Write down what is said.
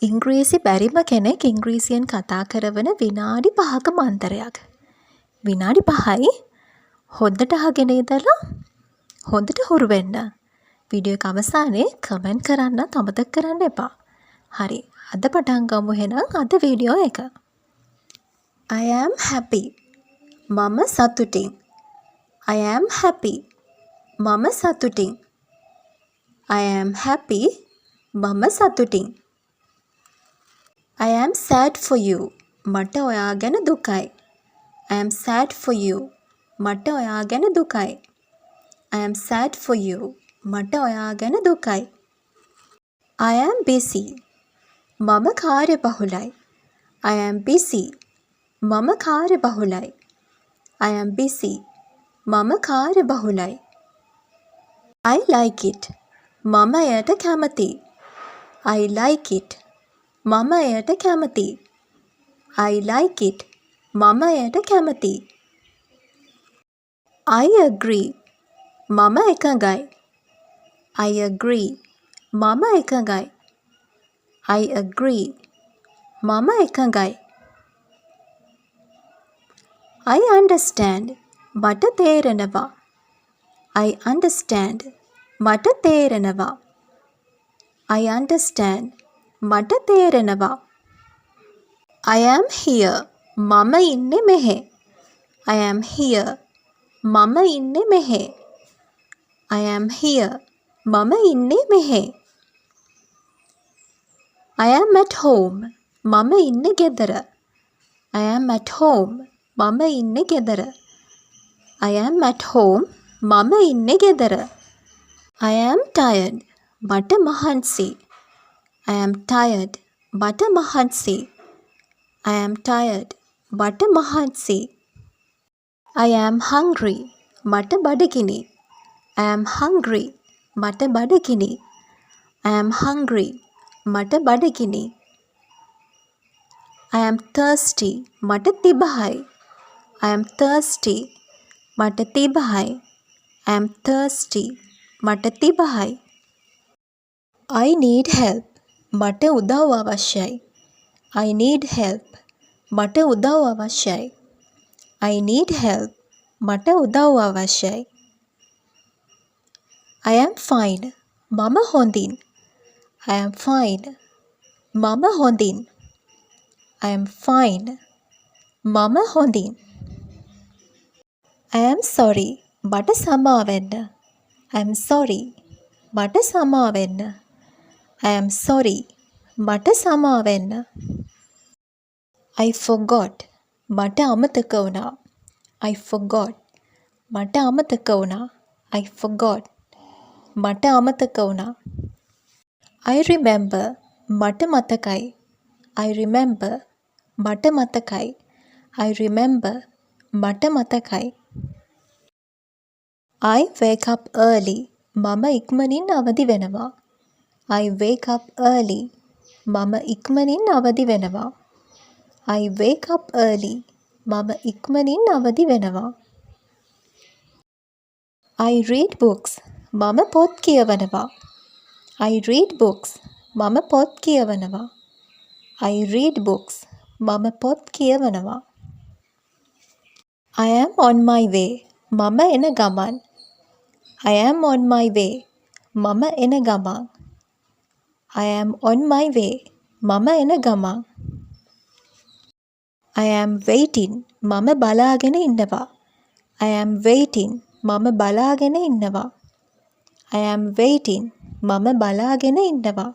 ඉංග්‍රීසි බැරිම කෙනෙක් ඉංග්‍රීසියෙන් කතා කරවන විනාඩි 5ක මන්තරයක්. විනාඩි 5යි හොඳට අහගෙන ඉඳලා හොඳට හුරු වෙන්න. වීඩියෝ එක අවසානයේ කමෙන්ට් කරන්නත් අමතක කරන්න එපා. හරි. අද පටන් ගමු එහෙනම් අද වීඩියෝ එක. I am happy. මම සතුටින්. I am happy. මම සතුටින්. I am happy. මම සතුටින්. I am sad for you. මට ඔයා ගැන දුකයි. I am sad for you. මට ඔයා ගැන දුකයි. I am sad for you. මට ඔයා ගැන දුකයි. I am busy. මම කාර්යබහුලයි. I am busy. මම කාර්යබහුලයි. I am busy. මම කාර්යබහුලයි. I like it. මම එයට කැමතියි. I like it. මම එයට කැමතියි. I like it. මම එයට කැමතියි. I agree. මම එකඟයි. I agree. මම එකඟයි. I agree. මම එකඟයි. I understand. මට තේරෙනවා. I understand. මට තේරෙනවා. I understand. මට තේරෙනවා. I am here. මම ඉන්නේ මෙහෙ. I am here. මම ඉන්නේ මෙහෙ. I am here. මම ඉන්නේ මෙහෙ. I am at home. මම ඉන්නේ ගෙදර. I am at home. මම ඉන්නේ ගෙදර. I am at home. මම ඉන්නේ ගෙදර. I am tired. මට මහන්සි. I am tired. මට මහන්සි. I am tired. මට මහන්සි. I am hungry. මට බඩගිනි. I am hungry. මට බඩගිනි. I am hungry. මට බඩගිනි. I am thirsty. මට තිබහයි. I am thirsty. මට තිබහයි. I am thirsty. මට තිබහයි. I need help. මට උදව් අවශ්‍යයි. I need help. මට උදව් අවශ්‍යයි. I need help. මට උදව් අවශ්‍යයි. I am fine. මම හොඳින්. I am fine. මම හොඳින්. I am fine. මම හොඳින්. I am sorry. මට සමාවෙන්න. I am sorry. මට සමාවෙන්න. I am sorry. මට සමාවෙන්න. I forgot. මට අමතක වුණා. I forgot. මට අමතක වුණා. I forgot. මට අමතක වුණා. I remember. මට මතකයි. I remember. මට මතකයි. I remember. මට මතකයි. I wake up early. මම ඉක්මනින් අවදි වෙනවා. I wake up early. මම ඉක්මනින් අවදි වෙනවා. I wake up early. මම ඉක්මනින් අවදි වෙනවා. I read books. මම පොත් කියවනවා. I read books. මම පොත් කියවනවා. I read books. මම පොත් කියවනවා. I am on my way. මම එන ගමන්. I am on my way. මම එන ගමන්. I am on my way. මම එන ගමන්. I am waiting. මම බලාගෙන ඉන්නවා. I am waiting. මම බලාගෙන ඉන්නවා. I am waiting. මම බලාගෙන ඉන්නවා.